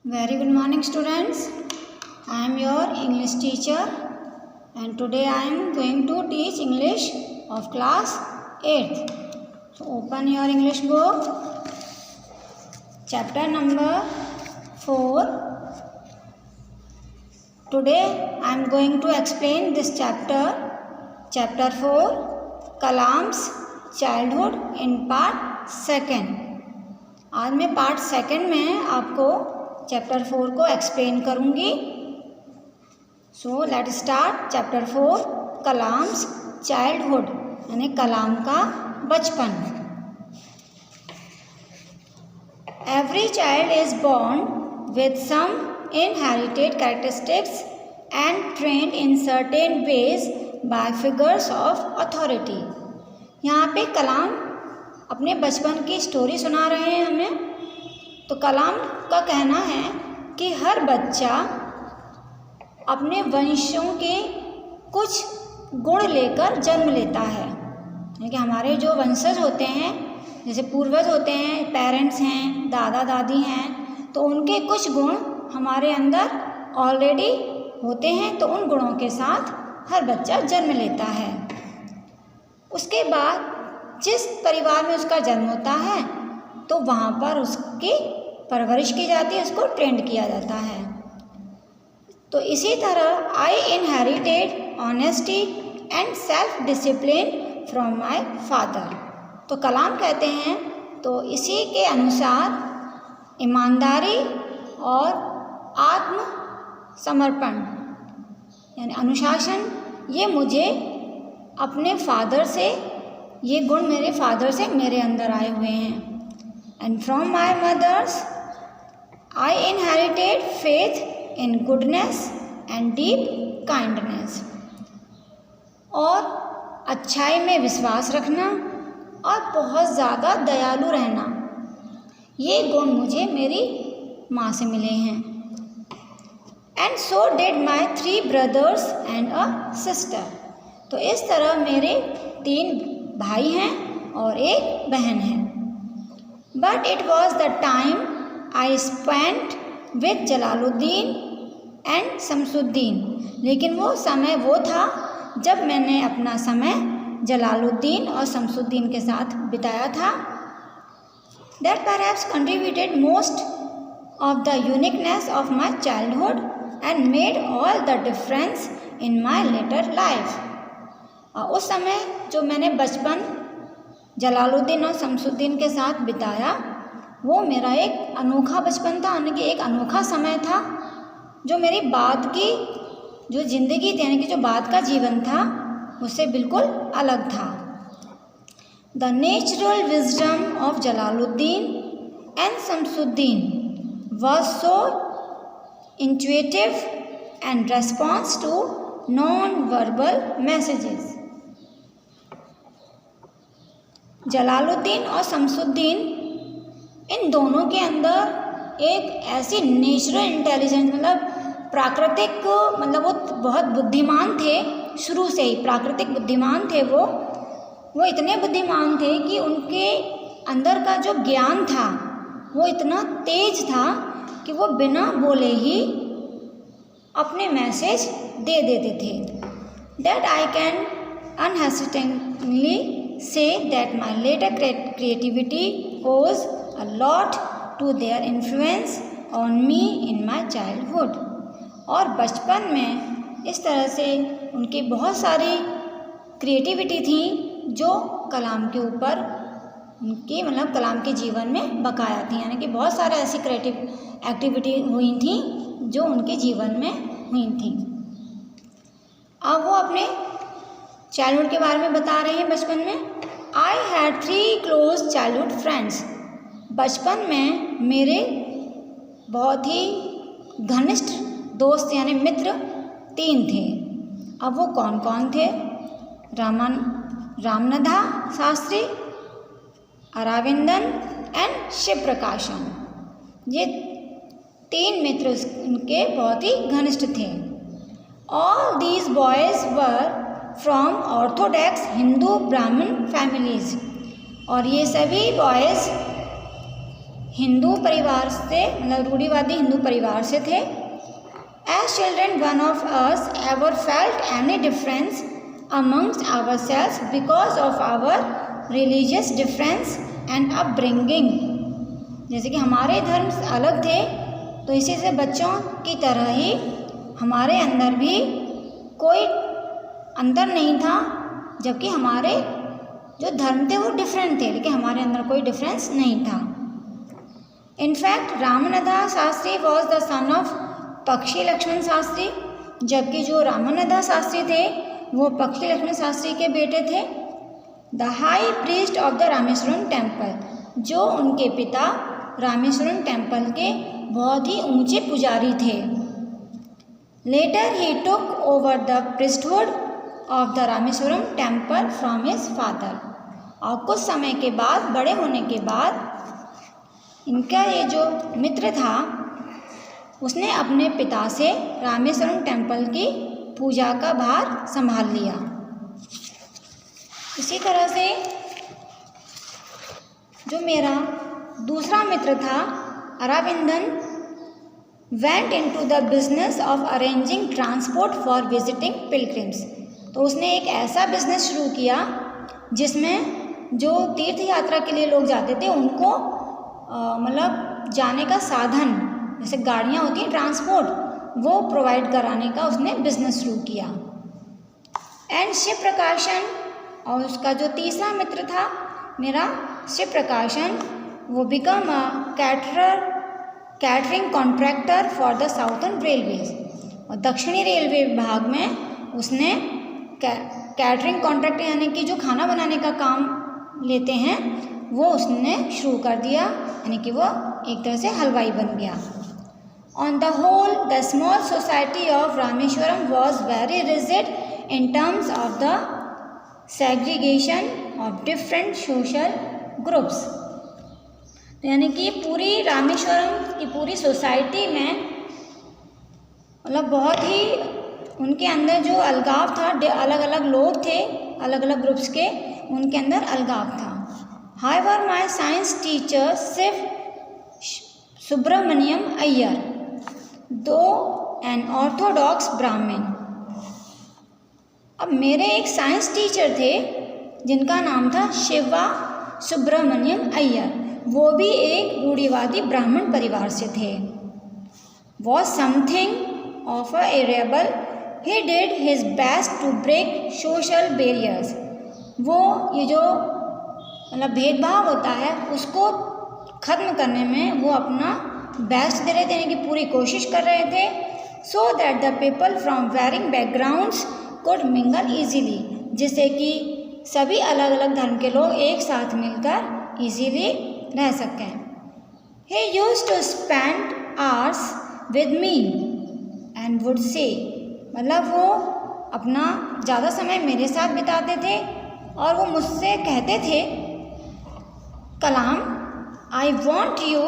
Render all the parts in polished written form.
Very good morning, students. I am your English teacher and today I am going to teach English of class 8th. So open your English book, chapter number 4. Today I am going to explain this chapter 4, Kalam's childhood in part 2. आज मैं part 2 में आपको chapter 4 को explain करूँगी. So let start. Chapter 4, Kalam's childhood यानी कलाम का बचपन. Every child is born with some inherited characteristics and trained in certain ways by figures of authority. यहाँ पे कलाम अपने बचपन की स्टोरी सुना रहे हैं हमें. तो कलाम का कहना है कि हर बच्चा अपने वंशों के कुछ गुण लेकर जन्म लेता है. यानी कि हमारे जो वंशज होते हैं, जैसे पूर्वज होते हैं, पेरेंट्स हैं, दादा दादी हैं, तो उनके कुछ गुण हमारे अंदर ऑलरेडी होते हैं. तो उन गुणों के साथ हर बच्चा जन्म लेता है. उसके बाद जिस परिवार में उसका जन्म होता है तो वहाँ पर उसकी परवरिश की जाती है, उसको ट्रेंड किया जाता है. तो इसी तरह आई inherited honesty and self discipline from my father. तो कलाम कहते हैं तो इसी के अनुसार ईमानदारी और आत्म समर्पण यानी अनुशासन ये मुझे अपने फादर से, ये गुण मेरे फादर से मेरे अंदर आए हुए हैं. And from my mother's I inherited faith in goodness and deep kindness. और अच्छाई में विश्वास रखना और बहुत ज़्यादा दयालु रहना, ये गुण मुझे मेरी माँ से मिले हैं. And so did my 3 brothers and a sister. तो इस तरह मेरे 3 भाई हैं और एक बहन है. But it was the time I spent with Jalaluddin and Shamsuddin. लेकिन वो समय वो था जब मैंने अपना समय जलालुद्दीन और शमसुद्दीन के साथ बिताया था. That perhaps contributed most of the uniqueness of my childhood and made all the difference in my later life. और उस समय जो मैंने बचपन जलालुद्दीन और शमसुद्दीन के साथ बिताया वो मेरा एक अनोखा बचपन था, यानी कि एक अनोखा समय था जो मेरी बाद की जो ज़िंदगी थी, यानी कि जो बाद का जीवन था उससे बिल्कुल अलग था. The natural wisdom of Jalaluddin and Shamsuddin was so intuitive and response to non verbal messages. Jalaluddin और शमसुद्दीन इन दोनों के अंदर एक ऐसी नेचुरल इंटेलिजेंस, मतलब प्राकृतिक, मतलब वो बहुत बुद्धिमान थे. शुरू से ही प्राकृतिक बुद्धिमान थे. वो इतने बुद्धिमान थे कि उनके अंदर का जो ज्ञान था वो इतना तेज था कि वो बिना बोले ही अपने मैसेज दे देते थे. That I can unhesitantly say that my later creativity owes a lot to their influence on me in my childhood. और बचपन में इस तरह से उनकी बहुत सारी क्रिएटिविटी थी जो कलाम के ऊपर उनकी, मतलब कलाम के जीवन में बकाया थी. यानी कि बहुत सारे ऐसी क्रिएटिव एक्टिविटी हुई थी जो उनके जीवन में हुई थी. अब वो अपने चाइल्डहुड के बारे में बता रहे हैं. बचपन में I had 3 close childhood friends. बचपन में मेरे बहुत ही घनिष्ठ दोस्त यानी मित्र 3 थे. अब वो कौन कौन थे? रामनधा शास्त्री, अराविंदन एंड शिव प्रकाशन. ये 3 मित्र उनके बहुत ही घनिष्ठ थे. All these boys were from Orthodox Hindu ब्राह्मण फैमिलीज. और ये सभी बॉयज़ हिंदू परिवार से, मतलब रूढ़िवादी हिंदू परिवार से थे। As children, one of us ever felt any difference amongst ourselves because of our religious difference and upbringing. जैसे कि हमारे धर्म अलग थे, तो इसी से बच्चों की तरह ही हमारे अंदर भी कोई अंतर नहीं था, जबकि हमारे जो धर्म थे वो डिफरेंट थे, लेकिन हमारे अंदर कोई डिफरेंस नहीं था। In fact Ramananda Shastri was the son of पक्षी लक्ष्मण शास्त्री, जबकि जो रामानंदा शास्त्री थे वो पक्षी लक्ष्मण शास्त्री के बेटे थे। The high priest of the Rameswaram temple, जो उनके पिता रामेश्वरम टेम्पल के बहुत ही ऊंचे पुजारी थे। Later he took over the priesthood of the Rameswaram temple from his father, और कुछ समय के बाद, बड़े होने के बाद, इनका ये जो मित्र था उसने अपने पिता से रामेश्वरम टेम्पल की पूजा का भार संभाल लिया। इसी तरह से जो मेरा दूसरा मित्र था Aravindan went into the business of arranging transport for visiting pilgrims, तो उसने एक ऐसा बिजनेस शुरू किया जिसमें जो तीर्थ यात्रा के लिए लोग जाते थे उनको मतलब जाने का साधन, जैसे गाड़ियाँ होती हैं ट्रांसपोर्ट, वो प्रोवाइड कराने का उसने बिजनेस शुरू किया। एंड शिव प्रकाशन, और उसका जो तीसरा मित्र था मेरा शिव प्रकाशन, वो become a catering contractor for the southern railways, और दक्षिणी रेलवे विभाग में उसने कैटरिंग कॉन्ट्रैक्ट यानी कि जो खाना बनाने का काम लेते हैं वो उसने शुरू कर दिया, यानी कि वो एक तरह से हलवाई बन गया। On the whole the small society of Rameswaram was very rigid in terms of the segregation of different social groups, तो यानी कि पूरी रामेश्वरम की पूरी सोसाइटी में मतलब बहुत ही उनके अंदर जो अलगाव था, अलग अलग लोग थे अलग अलग ग्रुप्स के, उनके अंदर अलगाव था। However, my science teacher Shiv Subramaniam Iyer, though an orthodox Brahmin, अब मेरे एक साइंस टीचर थे जिनका नाम था शिवा सुब्रमण्यम अय्यर, वो भी एक रूढ़िवादी ब्राह्मण परिवार से थे। Was something of a rebel, he did his best to break social barriers, वो ये जो मतलब भेदभाव होता है उसको ख़त्म करने में वो अपना बेस्ट दे रहे थे, यानी कि पूरी कोशिश कर रहे थे। So that the people from varying backgrounds could mingle easily, जिससे कि सभी अलग अलग धर्म के लोग एक साथ मिलकर ईजीली रह सकें। He used to spend hours with me and would say, मतलब वो अपना ज़्यादा समय मेरे साथ बिताते थे और वो मुझसे कहते थे, Kalam, I want you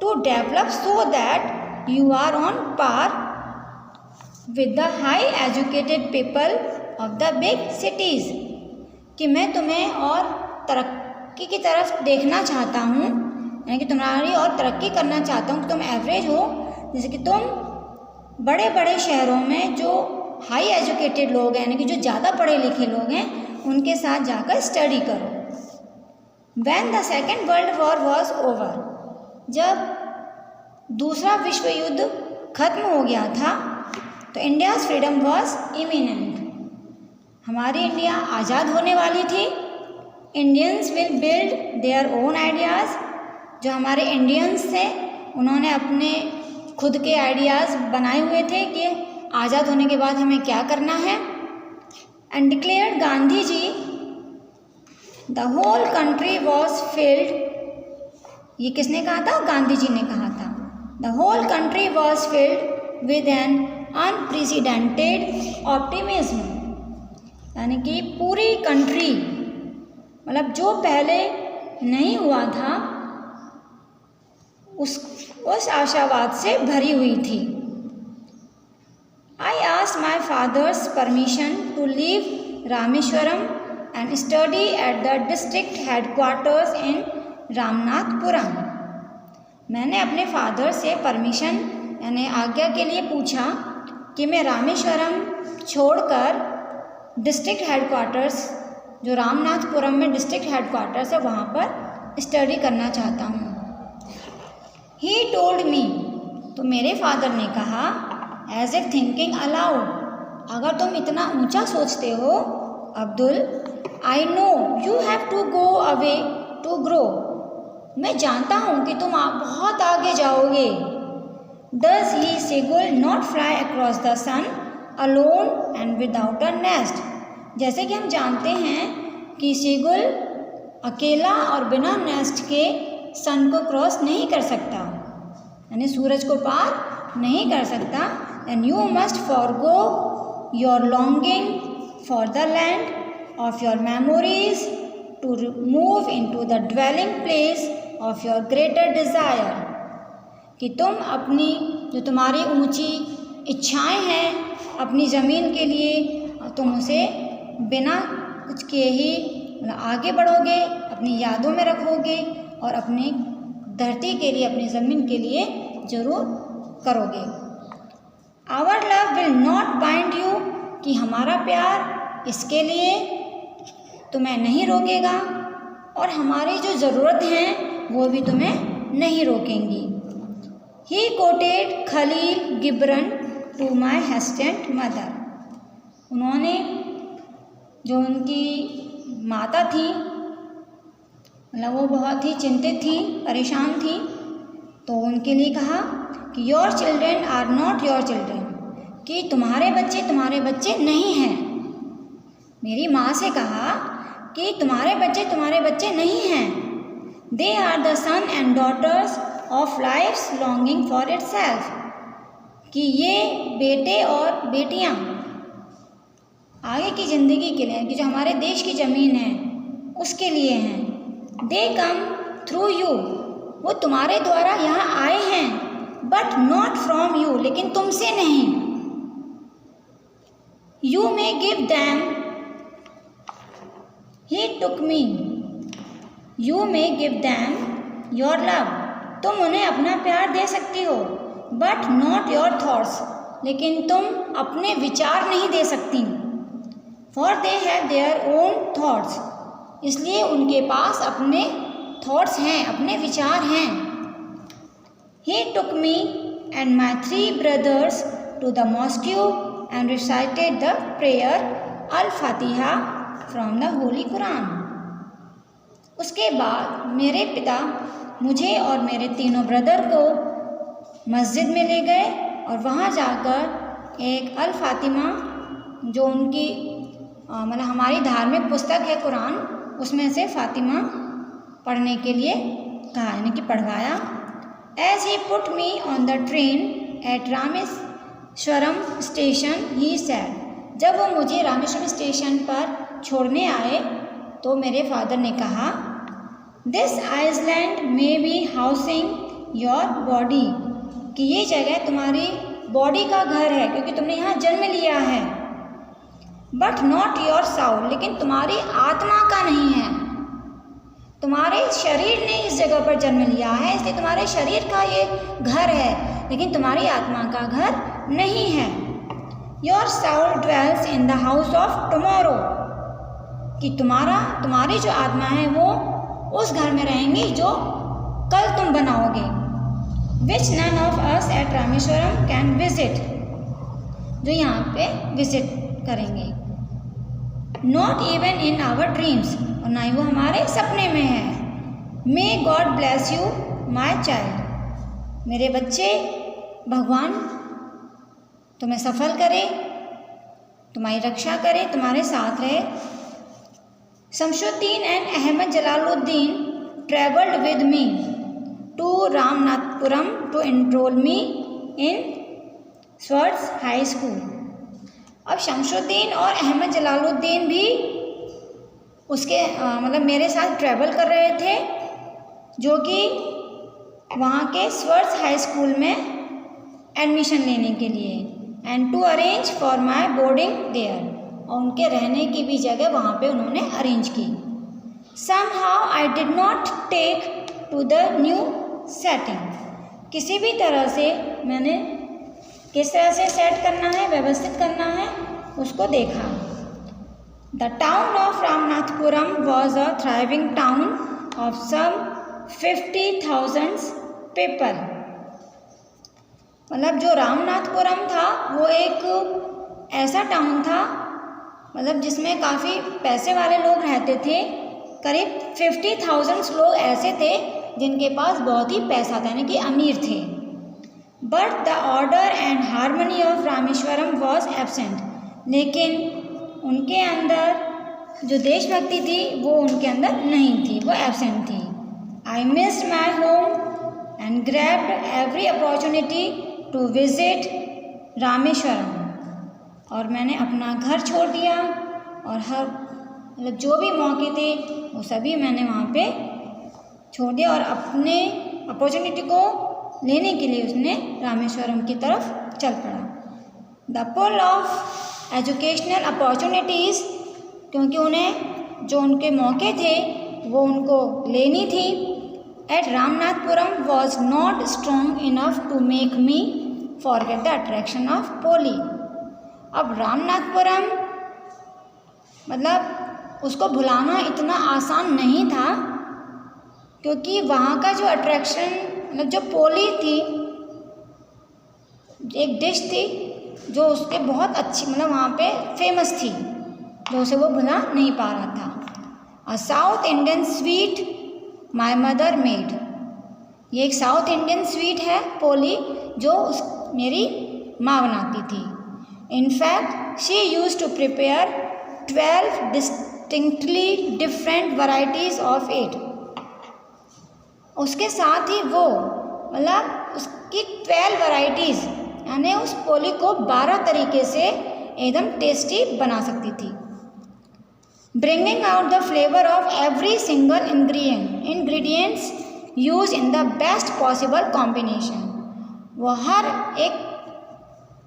to develop so that you are on par with the high educated people of the big cities, कि मैं तुम्हें और तरक्की की तरफ देखना चाहता हूँ, यानी कि तुम्हारी और तरक्की करना चाहता हूँ कि तुम एवरेज हो, जैसे कि तुम बड़े बड़े शहरों में जो हाई एजुकेटेड लोग हैं, यानी कि जो ज़्यादा पढ़े लिखे लोग हैं, उनके साथ जाकर स्टडी करो। When the Second World War was over, जब दूसरा विश्व युद्ध खत्म हो गया था तो इंडियाज़ फ्रीडम वॉज इमिनेंट, हमारी इंडिया आज़ाद होने वाली थी। Indians will build their own ideas, जो हमारे इंडियंस थे उन्होंने अपने खुद के आइडियाज़ बनाए हुए थे कि आज़ाद होने के बाद हमें क्या करना है। And declared Gandhi ji, the whole country was filled, ये किसने कहा था? गांधी जी ने कहा था। The whole country was filled with an unprecedented optimism, यानी कि पूरी कंट्री मतलब जो पहले नहीं हुआ था उस आशावाद से भरी हुई थी। I asked my father's permission to leave Rameshwaram and study at the district headquarters in Ramnathpuram. मैंने अपने फादर से परमिशन यानी आज्ञा के लिए पूछा कि मैं रामेश्वरम छोड़कर डिस्ट्रिक्ट हेडक्वार्टर्स, जो रामनाथपुरम में डिस्ट्रिक्ट हेडक्वार्टर्स है, वहाँ पर स्टडी करना चाहता हूँ। ही टोल्ड मी, तो मेरे फादर ने कहा, एज इफ थिंकिंग अलाउड, अगर तुम इतना ऊंचा सोचते हो Abdul, I know you have to go away to grow, मैं जानता हूँ कि तुम बहुत आगे जाओगे। Does he seagull not fly across the sun alone and without a nest, जैसे कि हम जानते हैं कि सेगुल अकेला और बिना नेस्ट के सन को क्रॉस नहीं कर सकता, यानी सूरज को पार नहीं कर सकता। And you must forgo your longing for the land of your memories to move into the dwelling place of your greater desire, कि तुम अपनी जो तुम्हारी ऊंची इच्छाएं हैं अपनी ज़मीन के लिए, तुम उसे बिना कुछ किए ही आगे बढ़ोगे, अपनी यादों में रखोगे और अपनी धरती के लिए, अपनी ज़मीन के लिए ज़रूर करोगे। Our love will not bind you, कि हमारा प्यार इसके लिए तुम्हें नहीं रोकेगा और हमारी जो ज़रूरत हैं वो भी तुम्हें नहीं रोकेंगी। He quoted Khalil Gibran to my hesitant mother, उन्होंने जो उनकी माता थी, मतलब वो बहुत ही चिंतित थी, परेशान थी, तो उनके लिए कहा कि your children are not your children, कि तुम्हारे बच्चे नहीं हैं। मेरी माँ से कहा कि तुम्हारे बच्चे नहीं हैं। They are the son and daughters of life's longing for itself, कि ये बेटे और बेटियाँ आगे की ज़िंदगी के लिए, कि जो हमारे देश की ज़मीन है उसके लिए हैं। दे कम थ्रू यू, वो तुम्हारे द्वारा यहाँ आए हैं, बट नॉट फ्रॉम यू, लेकिन तुमसे नहीं। You may give them, he took me, you may give them your love, तुम उन्हें अपना प्यार दे सकती हो, बट नॉट योर थॉट्स, लेकिन तुम अपने विचार नहीं दे सकती। For they have their own thoughts, इसलिए उनके पास अपने थॉट्स हैं, अपने विचार हैं। He took me and my 3 brothers to the mosque and recited the prayer Al Fatiha from the holy Quran. उसके बाद मेरे पिता मुझे और मेरे तीनों ब्रदर को मस्जिद में ले गए और वहाँ जाकर एक अल फातिमा, जो उनकी मतलब हमारी धार्मिक पुस्तक है कुरान, उसमें से फातिमा पढ़ने के लिए कहा, यानी कि पढ़वाया। As he put me on the train at Rameswaram station he said, जब वो मुझे रामेश्वरम स्टेशन पर छोड़ने आए तो मेरे फादर ने कहा, this island may be housing your body, कि ये जगह तुम्हारी बॉडी का घर है क्योंकि तुमने यहाँ जन्म लिया है, बट नॉट योर साउल, लेकिन तुम्हारी आत्मा का नहीं है। तुम्हारे शरीर ने इस जगह पर जन्म लिया है, इसलिए तुम्हारे शरीर का ये घर है, लेकिन तुम्हारी आत्मा का घर नहीं है। Your Saul dwells in the house of tomorrow, कि तुम्हारी जो आत्मा है वो उस घर में रहेंगी जो कल तुम बनाओगे। Which none of us at Rameswaram can visit, जो यहाँ पे विजिट करेंगे। Not even in our dreams, और ना ही वो हमारे सपने में है। May god bless you my child, मेरे बच्चे, भगवान तुम्हें सफल करे, तुम्हारी रक्षा करे, तुम्हारे साथ रहे। Shamsuddin and Ahmed Jalaluddin travelled with me to Ramanathapuram to enrol me in Schwartz high school. अब शमशुद्दीन और अहमद जलालुद्दीन भी उसके मतलब मेरे साथ ट्रैवल कर रहे थे, जो कि वहाँ के स्वर्ड्स हाई स्कूल में एडमिशन लेने के लिए, and to arrange for my boarding there, और उनके रहने की भी जगह वहाँ पे उन्होंने अरेंज की। Somehow I did not take to the new setting, किसी भी तरह से मैंने किस तरह से सेट करना है, व्यवस्थित करना है, उसको देखा। The town of Ramanathapuram was a thriving town of some 50,000 people. मतलब जो रामनाथपुरम था वो एक ऐसा टाउन था, मतलब जिसमें काफ़ी पैसे वाले लोग रहते थे। करीब 50,000 लोग ऐसे थे जिनके पास बहुत ही पैसा था, यानी कि अमीर थे। But the order and harmony of Rameswaram was absent. लेकिन उनके अंदर जो देशभक्ति थी वो उनके अंदर नहीं थी, वो एब्सेंट थी। I missed my home and grabbed every opportunity to visit Rameswaram. और मैंने अपना घर छोड़ दिया और हर मतलब जो भी मौके थे वो सभी मैंने वहाँ पे छोड़ दिया और अपने अपॉर्चुनिटी को लेने के लिए उसने रामेश्वरम की तरफ चल पड़ा। The pull of educational opportunities, क्योंकि उन्हें जो उनके मौके थे वो उनको लेनी थी, at Ramanathapuram was not strong enough to make me forget the attraction of poli. अब रामनाथपुरम मतलब उसको भुलाना इतना आसान नहीं था, क्योंकि वहाँ का जो अट्रैक्शन मतलब जो पोली थी, एक डिश थी जो उसके बहुत अच्छी मतलब वहाँ पे फेमस थी, जो उसे वो भुला नहीं पा रहा था। A south Indian sweet my mother made. ये एक साउथ इंडियन स्वीट है पोली, जो मेरी माँ बनाती थी। In fact she used to prepare 12 distinctly different varieties of it. उसके साथ ही वो मतलब उसकी 12 वराइटीज़, यानी उस पोली को 12 तरीके से एकदम टेस्टी बना सकती थी। Bringing out the flavour of every single ingredients use in the best possible combination. वो हर एक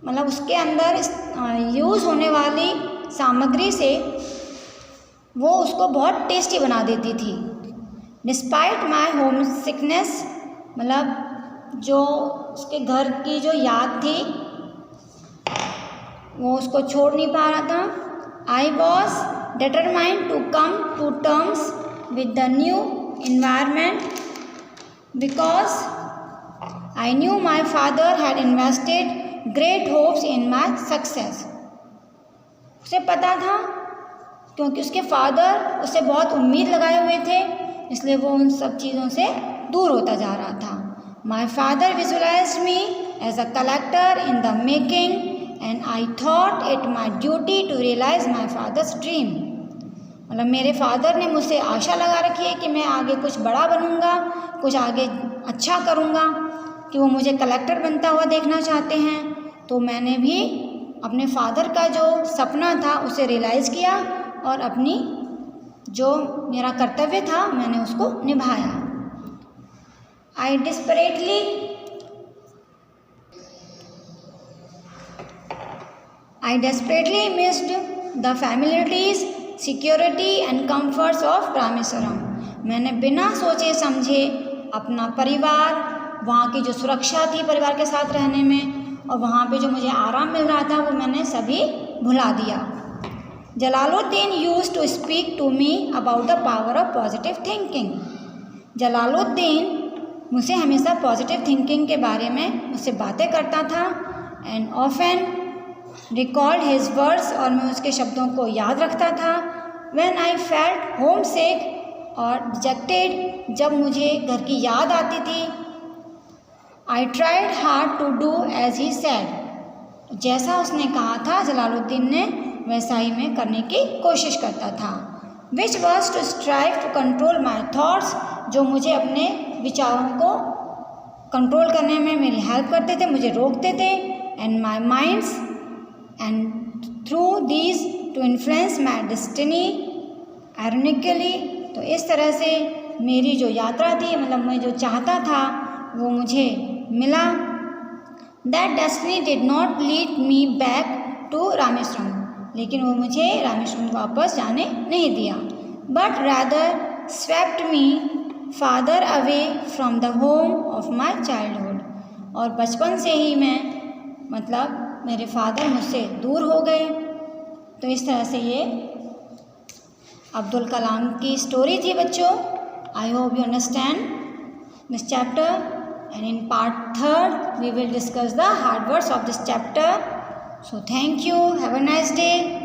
मतलब उसके अंदर यूज़ होने वाली सामग्री से वो उसको बहुत टेस्टी बना देती थी। डिस्पाइट माई होम सिकनेस, मतलब जो उसके घर की जो याद थी वो उसको छोड़ नहीं पा रहा था। I was determined to come to terms with the new environment because I knew my father had invested great hopes in my success. उसे पता था क्योंकि उसके फादर उससे बहुत उम्मीद लगाए हुए थे, इसलिए वो उन सब चीज़ों से दूर होता जा रहा था। My father visualised me as a collector in the making and I thought it my duty to realise my father's dream. मतलब मेरे फादर ने मुझसे आशा लगा रखी है कि मैं आगे कुछ बड़ा बनूंगा, कुछ आगे अच्छा करूंगा, कि वो मुझे कलेक्टर बनता हुआ देखना चाहते हैं। तो मैंने भी अपने फादर का जो सपना था उसे रियलाइज़ किया और अपनी जो मेरा कर्तव्य था मैंने उसको निभाया। आई desperately missed the familiarities, security and comforts of Rameswaram. मैंने बिना सोचे समझे अपना परिवार, वहाँ की जो सुरक्षा थी परिवार के साथ रहने में, और वहाँ पे जो मुझे आराम मिल रहा था वो मैंने सभी भुला दिया। Jalaluddin used to speak to me about the power of positive thinking. Jalaluddin मुझसे हमेशा पॉजिटिव थिंकिंग के बारे में मुझसे बातें करता था। And often recalled his words, और मैं उसके शब्दों को याद रखता था। When I felt homesick और डिजेक्टेड, जब मुझे घर की याद आती थी। I tried hard to do as he said. जैसा उसने कहा था जलालुद्दीन ने, वैसा ही मैं करने की कोशिश करता था। Which was to strive to control my thoughts, जो मुझे अपने विचारों को कंट्रोल करने में मेरी हेल्प करते थे, मुझे रोकते थे। And my minds and through these two influence my destiny ironically. तो इस तरह से मेरी जो यात्रा थी, मतलब मैं जो चाहता था वो मुझे मिला। That destiny did not lead me back to Rameswaram, लेकिन वो मुझे रामेश्वरम वापस जाने नहीं दिया। But rather swept me farther away from the home of my childhood, और बचपन से ही मैं मतलब मेरे फादर मुझसे दूर हो गए। तो इस तरह से ये अब्दुल कलाम की स्टोरी थी बच्चों। I hope you understand this chapter and in part 3 we will discuss the hard words of this chapter. So thank you, have a nice day.